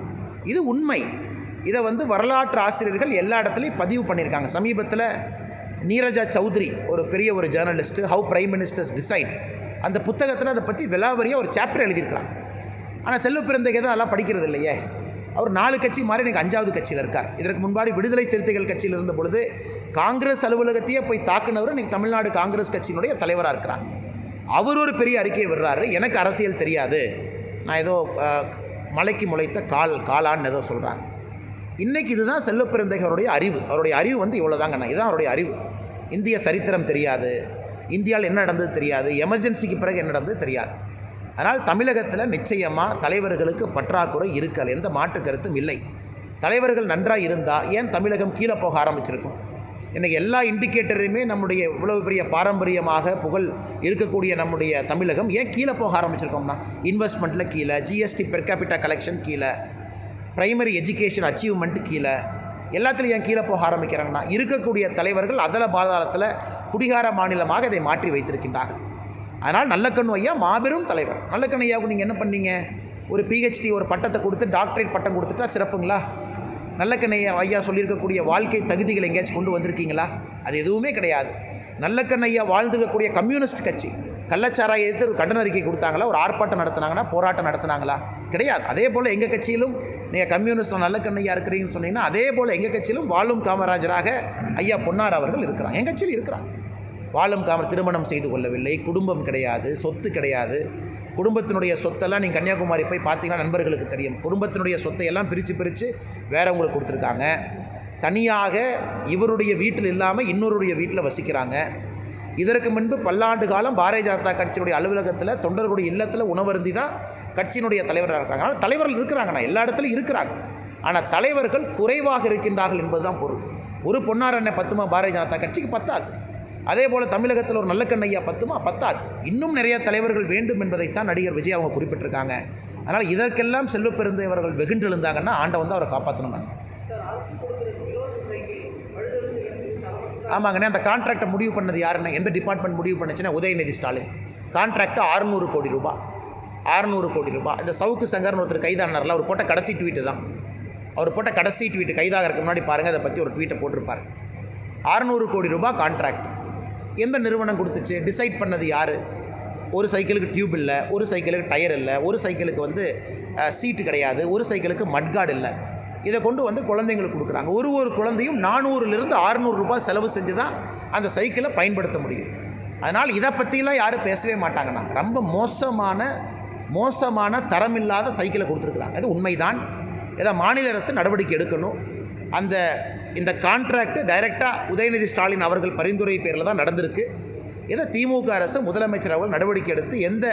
இது உண்மை. இதை வந்து வரலாற்று ஆசிரியர்கள் எல்லா இடத்துலையும் பதிவு பண்ணியிருக்காங்க. சமீபத்தில் நீரஜா சௌத்ரி ஒரு பெரிய ஒரு journalist, how prime ministers decide, அந்த புத்தகத்தில் அதை பற்றி விலாவரியாக ஒரு சாப்டர் எழுதியிருக்கிறாங்க. ஆனால் செல்வ பிறந்தகை தான் அதெல்லாம் படிக்கிறது இல்லையே. அவர் 4 கட்சி மாறி எனக்கு 5வது கட்சியில் இருக்கார். இதற்கு முன்பாடி விடுதலை சிறுத்தைகள் கட்சியில் இருந்த பொழுது காங்கிரஸ் அலுவலகத்தையே போய் தாக்குனவர் இன்றைக்கி தமிழ்நாடு காங்கிரஸ் கட்சியினுடைய தலைவராக இருக்கிறார். அவர் ஒரு பெரிய அறிக்கையை விடுறாரு, எனக்கு அரசியல் தெரியாது, நான் ஏதோ மலைக்கு முளைத்த காலான்னு ஏதோ சொல்கிறாங்க. இன்றைக்கி இதுதான் செல்வ பிறந்தகை அறிவு. அவருடைய அறிவு வந்து இவ்வளோதாங்கண்ணா, இதுதான் அவருடைய அறிவு. இந்திய சரித்திரம் தெரியாது, இந்தியாவில் என்ன நடந்தது தெரியாது, எமர்ஜென்சிக்கு பிறகு என்ன நடந்தது தெரியாது. அதனால் தமிழகத்தில் நிச்சயமாக தலைவர்களுக்கு பற்றாக்குறை இருக்கல, எந்த மாற்று கருத்தும் இல்லை. தலைவர்கள் நன்றாக இருந்தால் ஏன் தமிழகம் கீழே போக ஆரம்பிச்சிருக்கும்? இன்றைக்கி எல்லா இண்டிகேட்டரையுமே நம்முடைய இவ்வளவு பெரிய பாரம்பரியமாக புகழ் இருக்கக்கூடிய நம்முடைய தமிழகம் ஏன் கீழே போக ஆரம்பிச்சிருக்கோம்னா, இன்வெஸ்ட்மெண்ட்டில் கீழே, ஜிஎஸ்டி பெர் கேபிட்டா கலெக்ஷன் கீழே, பிரைமரி எஜுகேஷன் அச்சீவ்மெண்ட்டு கீழே, எல்லாத்துலையும் ஏன் கீழே போக ஆரம்பிக்கிறாங்கன்னா, இருக்கக்கூடிய தலைவர்கள் அதல பாதாளத்தில் குடிகார மாநிலமாக இதை மாற்றி வைத்திருக்கின்றார்கள். அதனால் நல்லக்கண்ணு ஐயா மாபெரும் தலைவர். நல்லக்கண்ணு ஐயாவுக்கு நீங்கள் என்ன பண்ணீங்க? ஒரு பிஹெச்டி ஒரு பட்டத்தை கொடுத்து டாக்டரேட் பட்டம் கொடுத்துட்டா சிறப்புங்களா? நல்லக்கண்ணு ஐயா சொல்லியிருக்கக்கூடிய வாழ்க்கை தகுதிகள் எங்கேயாச்சும் கொண்டு வந்திருக்கீங்களா? அது எதுவுமே கிடையாது. நல்லக்கண்ணு ஐயா வாழ்ந்துருக்கக்கூடிய கம்யூனிஸ்ட் கட்சி கள்ளச்சாராயை எதிர்த்து ஒரு கண்டன அறிக்கை கொடுத்தாங்களா? ஒரு ஆர்ப்பாட்டம் நடத்தினாங்கன்னா, போராட்டம் நடத்தினாங்களா? கிடையாது. அதே போல் எங்கள் கட்சியிலும் நீங்கள் கம்யூனிஸ்ட் நல்லக்கண்ணு ஐயா இருக்கிறீங்கன்னு சொன்னீங்கன்னா, அதே போல் எங்கள் கட்சியிலும் வாழும் காமராஜராக ஐயா பொன்னார் அவர்கள் இருக்கிறாங்க. எங்கள் கட்சியில் இருக்கிறாங்க. வாழும் காமர் திருமணம் செய்து கொள்ளவில்லை, குடும்பம் கிடையாது, சொத்து கிடையாது. குடும்பத்தினுடைய சொத்தெல்லாம் நீங்கள் கன்னியாகுமரி போய் பார்த்தீங்கன்னா நண்பர்களுக்கு தெரியும். குடும்பத்தினுடைய சொத்தை எல்லாம் பிரித்து வேறவங்களுக்கு கொடுத்துருக்காங்க. தனியாக இவருடைய வீட்டில் இல்லாமல் இன்னொருடைய வீட்டில் வசிக்கிறாங்க. இதற்கு முன்பு பல்லாண்டு காலம் பாரதிய ஜனதா கட்சியினுடைய அலுவலகத்தில் தொண்டர்களுடைய இல்லத்தில் உணவருந்தி தான் கட்சியினுடைய தலைவராக இருக்காங்க. ஆனால் தலைவர்கள் இருக்கிறாங்கண்ணா, எல்லா இடத்துலையும் இருக்கிறாங்க. ஆனால் தலைவர்கள் குறைவாக இருக்கின்றார்கள் என்பது தான் பொருள். ஒரு பொன்னார் அண்ணன் பத்துமா பாரதிய ஜனதா கட்சிக்கு பத்தாது. அதே போல் தமிழகத்தில் ஒரு நல்லக்கண்ணையா பத்தாது. இன்னும் நிறைய தலைவர்கள் வேண்டும் என்பதைத்தான் நடிகர் விஜய் அவங்க குறிப்பிட்டிருக்காங்க. அதனால் இதற்கெல்லாம் செல்வ பெருந்தவர்கள் வெகுண்டு எழுந்தாங்கன்னா ஆண்டவன் தான் அவரை காப்பாற்றணுங்க. ஆமாங்கண்ணே, அந்த கான்ட்ராக்டை முடிவு பண்ணது யாருன்னு, எந்த டிபார்ட்மெண்ட் முடிவு பண்ணுச்சுன்னா உதயநிதி ஸ்டாலின். கான்ட்ராக்டு 600 கோடி ரூபாய். 600 கோடி ரூபாய். இந்த சவுக்கு சங்கர்னு ஒருத்தர் கைதானார்ல, அவர் போட்ட கடைசி ட்வீட்டு தான். அவர் போட்ட கடைசி ட்வீட்டு கைதாகிறதுக்கு முன்னாடி பாருங்கள், அதை பற்றி ஒரு ட்வீட்டை போட்டிருப்பார். 600 கோடி ரூபாய் கான்ட்ராக்ட். எந்த நிறுவனம் கொடுத்துச்சு? டிசைட் பண்ணது யார்? ஒரு சைக்கிளுக்கு டியூப் இல்லை, ஒரு சைக்கிளுக்கு டயர் இல்லை, ஒரு சைக்கிளுக்கு வந்து சீட்டு கிடையாது, ஒரு சைக்கிளுக்கு மட்கார்டு இல்லை. இதை கொண்டு வந்து குழந்தைங்களுக்கு கொடுக்குறாங்க. ஒரு குழந்தையும் 400லிருந்து 600 ரூபாய் செலவு செஞ்சு தான் அந்த சைக்கிளை பயன்படுத்த முடியும். அதனால் இதை பற்றிலாம் யாரும் பேசவே மாட்டாங்கண்ணா. ரொம்ப மோசமான தரமில்லாத சைக்கிளை கொடுத்துருக்குறாங்க. அது உண்மைதான். இதை மாநில அரசு நடவடிக்கை எடுக்கணும். இந்த கான்ட்ராக்டு டைரெக்டாக உதயநிதி ஸ்டாலின் அவர்கள் பரிந்துரை பேரில் தான் நடந்திருக்கு. இதை திமுக அரசு முதலமைச்சர் அவர்கள் நடவடிக்கை எடுத்து எந்த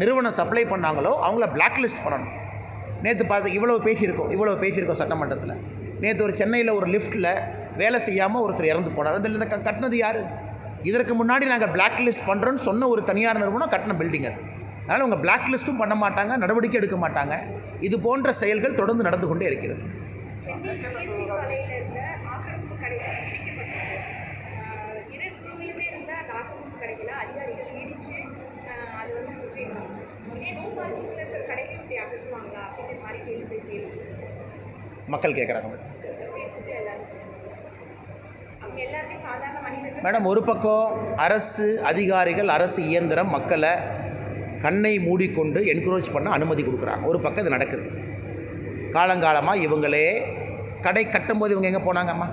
நிறுவனம் சப்ளை பண்ணாங்களோ அவங்கள பிளாக் லிஸ்ட் பண்ணணும். நேற்று பார்த்து இவ்வளோ பேசியிருக்கோம் சட்டமன்றத்தில். நேற்று ஒரு சென்னையில் ஒரு லிஃப்ட்டில் வேலை செய்யாமல் ஒருத்தர் இறந்து போனார். அதில் இந்த கட்டினது யார்? இதற்கு முன்னாடி நாங்கள் பிளாக் லிஸ்ட் பண்ணுறோன்னு சொன்ன ஒரு தனியார் நிறுவனம் கட்டின பில்டிங் அது. அதனால் அவங்க பிளாக் லிஸ்ட்டும் பண்ண மாட்டாங்க, நடவடிக்கை எடுக்க மாட்டாங்க. இது போன்ற செயல்கள் தொடர்ந்து நடந்து கொண்டே இருக்கிறது. மக்கள் கேட்குறாங்க மேடம். ஒரு பக்கம் அரசு அதிகாரிகள், அரசு இயந்திரம் மக்களை கண்ணை மூடிக்கொண்டு என்கரேஜ் பண்ண அனுமதி கொடுக்குறாங்க. ஒரு பக்கம் இது நடக்குது. காலங்காலமாக இவங்களே கடை கட்டும்போது இவங்க எங்கே போனாங்கம்மா?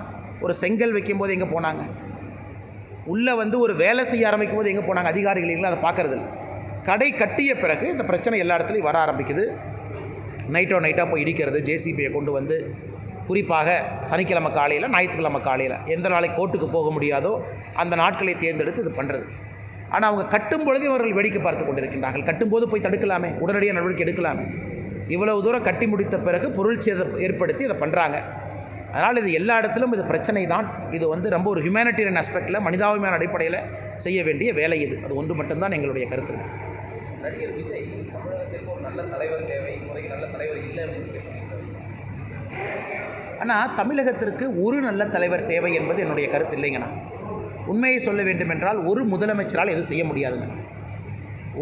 ஒரு செங்கல் வைக்கும்போது எங்கே போனாங்க? உள்ளே வந்து ஒரு வேலை செய்ய ஆரம்பிக்கும் போது எங்கே போனாங்க? அதிகாரிகள் இல்லை, அதை பார்க்குறதில்ல. கடை கட்டிய பிறகு இந்த பிரச்சனை எல்லா இடத்துலையும் வர ஆரம்பிக்குது. நைட்டாக போய் இடிக்கிறது, ஜேசிபியை கொண்டு வந்து, குறிப்பாக சனிக்கிழமை காலையில், ஞாயிற்றுக்கிழமை காலையில், எந்த நாளைக்கு கோர்ட்டுக்கு போக முடியாதோ அந்த நாட்களை தேர்ந்தெடுத்து இது பண்ணுறது. ஆனால் அவங்க கட்டும் பொழுது இவர்கள் வேடிக்கை பார்த்து கொண்டிருக்கின்றார்கள். கட்டும்போது போய் தடுக்கலாமே, உடனடியாக நடவடிக்கை எடுக்கலாமே. இவ்வளவு தூரம் கட்டி முடித்த பிறகு பொருள் சேதம் ஏற்படுத்தி இதை பண்ணுறாங்க. அதனால் இது எல்லா இடத்திலும் இது பிரச்சனை தான். இது வந்து ரொம்ப ஒரு ஹியூமனிட்டேரியன் ஆஸ்பெக்டில், மனிதாபிமான அடிப்படையில் செய்ய வேண்டிய வேலை இது. அது ஒன்று மட்டும்தான் எங்களுடைய கருத்து. நடிகர் விஜய் தமிழகத்திற்கு ஒரு நல்ல தலைவர் தேவை, முறைக்கு நல்ல தலைவர் இல்லை அப்படின்னு. ஆனால் தமிழகத்திற்கு ஒரு நல்ல தலைவர் தேவை என்பது என்னுடைய கருத்து இல்லைங்கண்ணா. உண்மையை சொல்ல வேண்டும் என்றால் ஒரு முதலமைச்சரால் எதுவும் செய்ய முடியாதுங்க.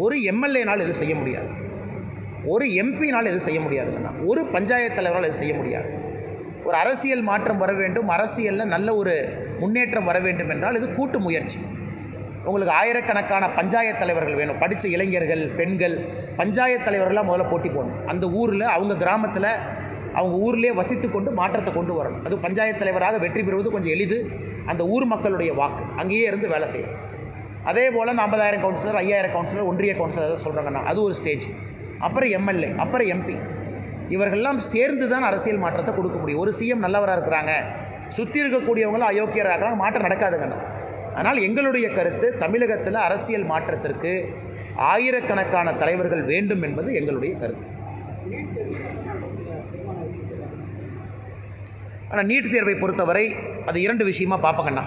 ஒரு எம்எல்ஏனால் எதுவும் செய்ய முடியாது, ஒரு எம்பினால் எதுவும் செய்ய முடியாதுங்கண்ணா, ஒரு பஞ்சாயத்து தலைவரால் எதுவும் செய்ய முடியாது. ஒரு அரசியல் மாற்றம் வர வேண்டும், அரசியலில் நல்ல ஒரு முன்னேற்றம் வர வேண்டும் என்றால் இது கூட்டு முயற்சி. உங்களுக்கு ஆயிரக்கணக்கான பஞ்சாயத்து தலைவர்கள் வேணும், படித்த இளைஞர்கள், பெண்கள், பஞ்சாயத்து தலைவர்கள்லாம் முதல்ல போட்டி போடணும். அந்த ஊரில் அவங்க கிராமத்தில் அவங்க ஊர்லேயே வசித்து கொண்டு மாற்றத்தை கொண்டு வரணும். அது பஞ்சாயத்து தலைவராக வெற்றி பெறுவது கொஞ்சம் எளிது. அந்த ஊர் மக்களுடைய வாக்கு அங்கேயே இருந்து வேலை செய்யும். அதே போல் அந்த 50,000 கவுன்சிலர், 5,000 கவுன்சிலர், ஒன்றிய கவுன்சிலர் எதாவது சொல்கிறாங்கன்னா அது ஒரு ஸ்டேஜ். அப்புறம் எம்எல்ஏ, அப்புறம் எம்பி, இவர்கள்லாம் சேர்ந்து தான் அரசியல் மாற்றத்தை கொடுக்க முடியும். ஒரு சிஎம் நல்லவராக இருக்கிறாங்க, சுற்றி இருக்கக்கூடியவங்களும் அயோக்கியராக இருக்கிறாங்க, மாற்றம் நடக்காதுங்கண்ணா. ஆனால் எங்களுடைய கருத்து தமிழகத்தில் அரசியல் மாற்றத்திற்கு ஆயிரக்கணக்கான தலைவர்கள் வேண்டும் என்பது எங்களுடைய கருத்து. ஆனால் நீட் தேர்வை பொறுத்தவரை அது 2 விஷயமாக பார்ப்பங்கண்ணா.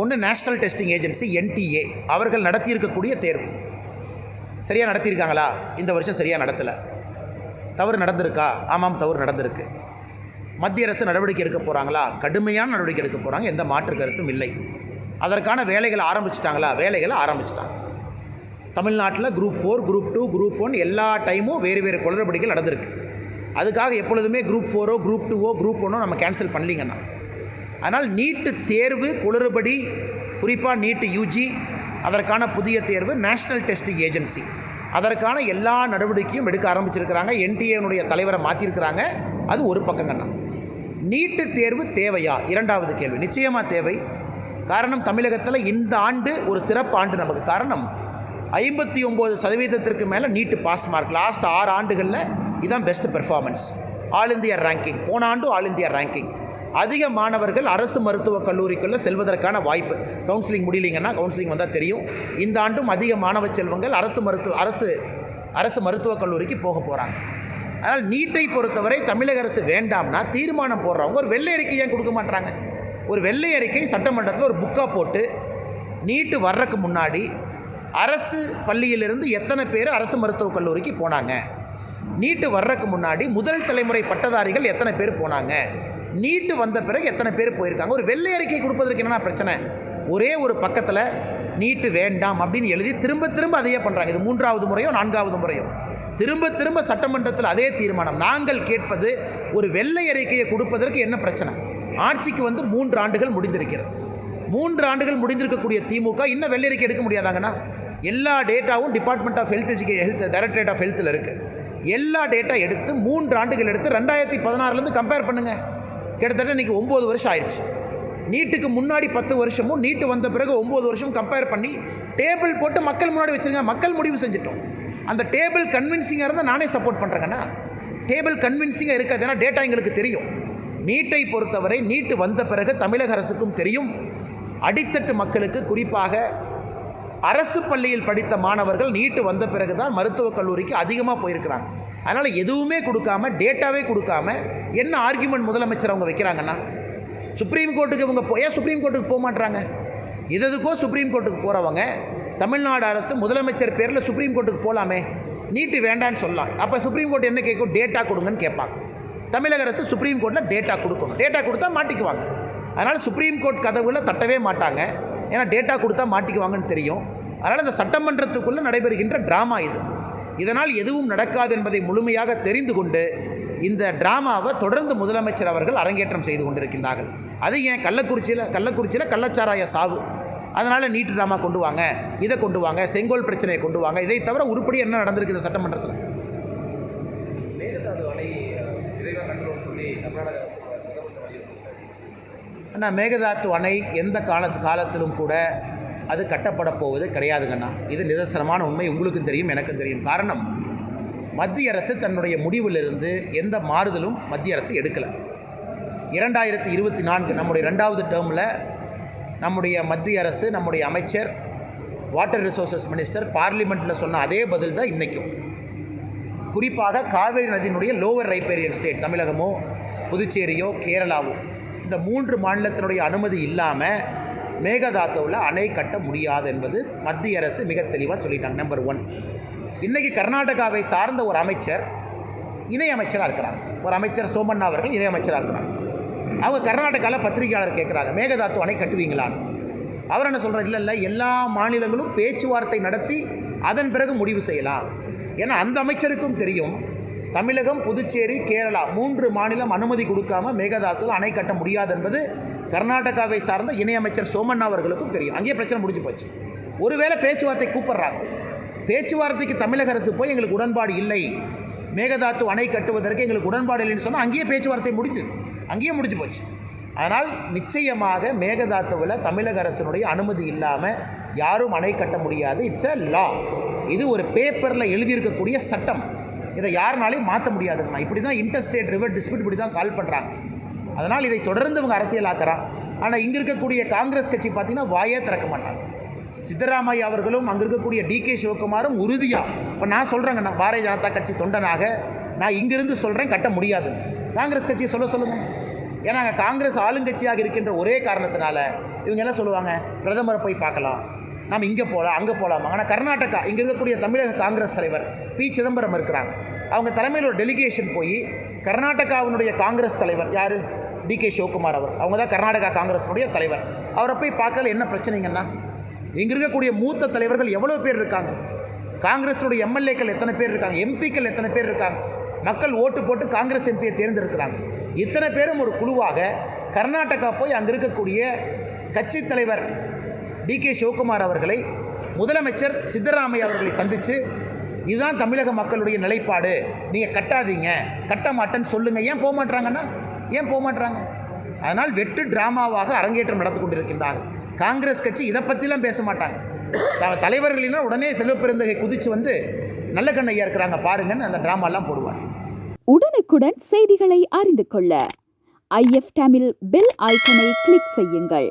ஒன்று, நேஷ்னல் டெஸ்டிங் ஏஜென்சி NTA அவர்கள் நடத்தியிருக்கக்கூடிய தேர்வு சரியாக நடத்தியிருக்காங்களா? இந்த வருஷம் சரியாக நடத்தலை. தவறு நடந்திருக்கா? ஆமாம், தவறு நடந்திருக்கு. மத்திய அரசு நடவடிக்கை எடுக்க போகிறாங்களா? கடுமையான நடவடிக்கை எடுக்க போகிறாங்க, எந்த மாற்று கருத்தும் இல்லை. அதற்கான வேலைகளை ஆரம்பிச்சிட்டாங்களா? வேலைகளை ஆரம்பிச்சிட்டாங்க. தமிழ்நாட்டில் குரூப் 4, குரூப் 2, குரூப் 1 எல்லா டைமும் வேறு வேறு குளறுபடிகள் நடந்திருக்கு. அதுக்காக எப்பொழுதுமே குரூப் 4ஓ குரூப் 2ஓ குரூப் 1ஓ நம்ம கேன்சல் பண்ணலிங்கண்ணா. அதனால் நீட்டு தேர்வு குளறுபடி, குறிப்பாக நீட்டு UG, அதற்கான புதிய தேர்வு நேஷ்னல் டெஸ்டிங் ஏஜென்சி, அதற்கான எல்லா நடவடிக்கையும் எடுக்க ஆரம்பிச்சிருக்கிறாங்க. NTA தலைவரை மாற்றிருக்கிறாங்க. அது ஒரு பக்கங்கண்ணா. நீட்டு தேர்வு தேவையா? 2வது கேள்வி. நிச்சயமாக தேவை. காரணம், தமிழகத்தில் இந்த ஆண்டு ஒரு சிறப்பு ஆண்டு நமக்கு. காரணம், 59% மேலே நீட்டு பாஸ் மார்க். லாஸ்ட் 6 ஆண்டுகளில் இதுதான் best performance. All India ranking, போன ஆண்டு ஆல் இந்தியா ரேங்கிங். அதிக மாணவர்கள் அரசு மருத்துவக் கல்லூரிக்குள்ளே செல்வதற்கான வாய்ப்பு. கவுன்சிலிங் முடியலிங்கன்னா, கவுன்சிலிங் வந்தால் தெரியும். இந்த ஆண்டும் அதிக மாணவ செல்வங்கள் அரசு மருத்துவக் கல்லூரிக்கு போக போகிறாங்க. அதனால் நீட்டை பொறுத்தவரை தமிழக அரசு வேண்டாம்னா தீர்மானம் போடுறவங்க ஒரு வெள்ளை அறிக்கை ஏன் கொடுக்க மாட்டாங்க? ஒரு வெள்ளை அறிக்கை சட்டமன்றத்தில் ஒரு புக்காக போட்டு, நீட்டு வர்றதுக்கு முன்னாடி அரசு பள்ளியிலிருந்து எத்தனை பேர் அரசு மருத்துவக் கல்லூரிக்கு போனாங்க, நீட்டு வர்றதுக்கு முன்னாடி முதல் தலைமுறை பட்டதாரிகள் எத்தனை பேர் போனாங்க, நீட்டு வந்த பிறகு எத்தனை பேர் போயிருக்காங்க, ஒரு வெள்ளை அறிக்கை கொடுப்பதற்கு என்னென்ன பிரச்சனை? ஒரே ஒரு பக்கத்தில் நீட்டு வேண்டாம் அப்படின்னு எழுதி திரும்ப திரும்ப அதையே பண்ணுறாங்க. இது 3வது முறையோ 4வது முறையோ திரும்ப திரும்ப சட்டமன்றத்தில் அதே தீர்மானம். நாங்கள் கேட்பது, ஒரு வெள்ளை அறிக்கையை கொடுப்பதற்கு என்ன பிரச்சனை? ஆட்சிக்கு வந்து 3 ஆண்டுகள் முடிந்திருக்கிறது. 3 ஆண்டுகள் முடிந்திருக்கக்கூடிய திமுக இன்னும் வெள்ளை அறிக்கை எடுக்க முடியாதாங்கண்ணா? எல்லா டேட்டாவும் department of health directorate of ஹெல்த்தில் இருக்குது. எல்லா டேட்டா எடுத்து 3 ஆண்டுகள் எடுத்து 2016லேருந்து கம்பேர் பண்ணுங்கள். கிட்டத்தட்ட இன்றைக்கி 9 வருஷம் ஆயிடுச்சு. நீட்டுக்கு முன்னாடி 10 வருஷமும், நீட்டு வந்த பிறகு 9 வருஷமும் கம்பேர் பண்ணி டேபிள் போட்டு மக்கள் முன்னாடி வச்சுருங்க. மக்கள் முடிவு செஞ்சிட்டோம். அந்த டேபிள் கன்வின்சிங்காக இருந்தால் நானே சப்போர்ட் பண்ணுறேங்கண்ணா. டேபிள் கன்வின்சிங்காக இருக்காது, ஏன்னா டேட்டா எங்களுக்கு தெரியும். நீட்டை பொறுத்தவரை நீட்டு வந்த பிறகு தமிழக அரசுக்கும் தெரியும், அடித்தட்டு மக்களுக்கு, குறிப்பாக அரசு பள்ளியில் படித்த மாணவர்கள் நீட்டு வந்த பிறகு தான் மருத்துவக் கல்லூரிக்கு அதிகமாக போயிருக்கிறாங்க. அதனால் எதுவுமே கொடுக்காம, டேட்டாவே கொடுக்காம என்ன ஆர்கியூமெண்ட் முதலமைச்சர் அவங்க வைக்கிறாங்கன்னா, சுப்ரீம் கோர்ட்டுக்கு இவங்க ஏன் சுப்ரீம் கோர்ட்டுக்கு போக மாட்டுறாங்க? எதுக்கோ சுப்ரீம் கோர்ட்டுக்கு போகிறவங்க தமிழ்நாடு அரசு முதலமைச்சர் பேரில் சுப்ரீம் கோர்ட்டுக்கு போகலாமே, நீட்டு வேண்டான்னு சொல்லலாம். அப்போ சுப்ரீம் கோர்ட் என்ன கேட்கும்? டேட்டா கொடுங்கன்னு கேட்பாங்க. தமிழக அரசு சுப்ரீம் கோர்ட்டில் டேட்டா கொடுக்கணும். டேட்டா கொடுத்தா மாட்டிக்குவாங்க. அதனால் சுப்ரீம் கோர்ட் கதவுல தட்டவே மாட்டாங்க, ஏன்னா டேட்டா கொடுத்தா மாட்டிக்குவாங்கன்னு தெரியும். அதனால் இந்த சட்டமன்றத்துக்குள்ளே நடைபெறுகின்ற ட்ராமா இது. இதனால் எதுவும் நடக்காது என்பதை முழுமையாக தெரிந்து கொண்டு இந்த ட்ராமாவை தொடர்ந்து முதலமைச்சர் அவர்கள் அரங்கேற்றம் செய்து கொண்டிருக்கின்றார்கள். அது ஏன் கள்ளக்குறிச்சியில் கள்ளச்சாராய சாவு, அதனால் நீட் ட்ராமா கொண்டு வாங்க, இதை கொண்டு வாங்க, செங்கோல் பிரச்சனையை கொண்டு வாங்க. இதை தவிர உருப்படி என்ன நடந்திருக்கு இந்த சட்டமன்றத்தில்? ஆனால் மேகதாத்து அணை எந்த காலத்திலும் கூட அது கட்டப்பட போவது கிடையாதுங்கண்ணா. இது நிதர்சனமான உண்மை. உங்களுக்கும் தெரியும், எனக்கும் தெரியும். காரணம், மத்திய அரசு தன்னுடைய முடிவிலிருந்து எந்த மாறுதலும் மத்திய அரசு எடுக்கலை. 2024 நம்முடைய 2வது டேர்மில் நம்முடைய மத்திய அரசு, நம்முடைய அமைச்சர், வாட்டர் ரிசோர்ஸஸ் மினிஸ்டர் பார்லிமெண்ட்டில் சொன்ன அதே பதில் தான் இன்றைக்கும். குறிப்பாக காவேரி நதியினுடைய லோவர் ரைப்பேரியன் ஸ்டேட் தமிழகமோ புதுச்சேரியோ கேரளாவோ, இந்த 3 மாநிலத்தினுடைய அனுமதி இல்லாமல் மேகதாத்துவில் அணை கட்ட முடியாது என்பது மத்திய அரசு மிக தெளிவாக சொல்லிட்டாங்க. நம்பர் 1. இன்றைக்கி கர்நாடகாவை சார்ந்த ஒரு அமைச்சர் இணையமைச்சராக இருக்கிறாங்க. ஒரு அமைச்சர் சோமண்ணா அவர்கள் இணையமைச்சராக இருக்கிறாங்க. அவங்க கர்நாடகாவில் பத்திரிகையாளர் கேட்குறாங்க, மேகதாத்து அணை கட்டுவீங்களான்னு. அவர் என்ன சொல்கிறார், இல்லை இல்லை எல்லா மாநிலங்களும் பேச்சுவார்த்தை நடத்தி அதன் பிறகு முடிவு செய்யலாம். ஏன்னா அந்த அமைச்சருக்கும் தெரியும், தமிழகம், புதுச்சேரி, கேரளா 3 மாநிலம் அனுமதி கொடுக்காம மேகதாதுவில் அணை கட்ட முடியாது என்பது கர்நாடகாவை சார்ந்த இணையமைச்சர் சோமண்ணா அவர்களுக்கும் தெரியும். அங்கேயே பிரச்சனை முடிஞ்சு போச்சு. ஒருவேளை பேச்சுவார்த்தை கூப்பிட்றாங்க, பேச்சுவார்த்தைக்கு தமிழக அரசு போய் எங்களுக்கு உடன்பாடு இல்லை, மேகதாது அணை கட்டுவதற்கு எங்களுக்கு உடன்பாடு இல்லைன்னு சொன்னால் அங்கேயே பேச்சுவார்த்தை அங்கேயே முடிஞ்சு போச்சு. அதனால் நிச்சயமாக மேகதாதுவில் தமிழக அரசினுடைய அனுமதி இல்லாமல் யாரும் அணை கட்ட முடியாது. இட்ஸ் அ லா. இது ஒரு பேப்பரில் எழுதியிருக்கக்கூடிய சட்டம். இதை யாருனாலையும் மாற்ற முடியாதுங்கண்ணா. இப்படி தான் இன்டர்ஸ்டேட் ரிவர் டிஸ்பியூட் இப்படி தான் சால்வ் பண்ணுறாங்க. அதனால் இதை தொடர்ந்து இவங்க அரசியலாக்குறான். ஆனால் இங்கே இருக்கக்கூடிய காங்கிரஸ் கட்சி பார்த்திங்கன்னா வாயே திறக்க மாட்டாங்க. சித்தராமையா அவர்களும் அங்கே இருக்கக்கூடிய டிகே சிவகுமாரும் உறுதியாக, இப்போ நான் சொல்கிறேங்கண்ணா, பாரதிய ஜனதா கட்சி தொண்டனாக நான் இங்கிருந்து சொல்கிறேன் கட்ட முடியாது. காங்கிரஸ் கட்சியை சொல்லுங்கள். ஏன்னா காங்கிரஸ் ஆளுங்கட்சியாக இருக்கின்ற ஒரே காரணத்தினால இவங்க என்ன சொல்லுவாங்க, பிரதமரை போய் பார்க்கலாம், நாம் இங்கே போகலாம் அங்கே போகலாமா. ஆனால் கர்நாடகா இங்கே இருக்கக்கூடிய தமிழக காங்கிரஸ் தலைவர் பி. சிதம்பரம் இருக்கிறாங்க. அவங்க தலைமையில் ஒரு டெலிகேஷன் போய் கர்நாடகாவினுடைய காங்கிரஸ் தலைவர் யார், டிகே சிவகுமார் அவங்க தான் கர்நாடகா காங்கிரஸினுடைய தலைவர். அவரை போய் பார்க்கல என்ன பிரச்சனைங்கன்னா, இங்கே இருக்கக்கூடிய மூத்த தலைவர்கள் எவ்வளோ பேர் இருக்காங்க, காங்கிரஸுடைய எம்எல்ஏக்கள் எத்தனை பேர் இருக்காங்க, எம்பிக்கள் எத்தனை பேர் இருக்காங்க, மக்கள் ஓட்டு போட்டு காங்கிரஸ் எம்பியை தேர்ந்தெடுக்கிறாங்க. இத்தனை பேரும் ஒரு குழுவாக கர்நாடகா போய் அங்கே இருக்கக்கூடிய கட்சி தலைவர் டிகே சிவகுமார் அவர்களை, முதலமைச்சர் சித்தராமையா அவர்களை சந்தித்து இதுதான் தமிழக மக்களுடைய நிலைப்பாடு, நீங்கள் கட்டாதீங்க, கட்ட மாட்டேன்னு சொல்லுங்கள். ஏன் போக மாட்டாங்க? அதனால் வெற்று டிராமாவாக அரங்கேற்றம் நடந்து கொண்டிருக்கின்றாங்க. காங்கிரஸ் கட்சி இதை பற்றிலாம் பேச மாட்டாங்க. தலைவர்களினா உடனே செல்வப்பெருந்தகை குதித்து வந்து நல்ல கண்ணையா இருக்கிறாங்க பாருங்கன்னு அந்த டிராமாலாம் போடுவார். உடனுக்குடன் செய்திகளை அறிந்து கொள்ள IF தமிழ் பெல் ஐக்கனை கிளிக் செய்யுங்கள்.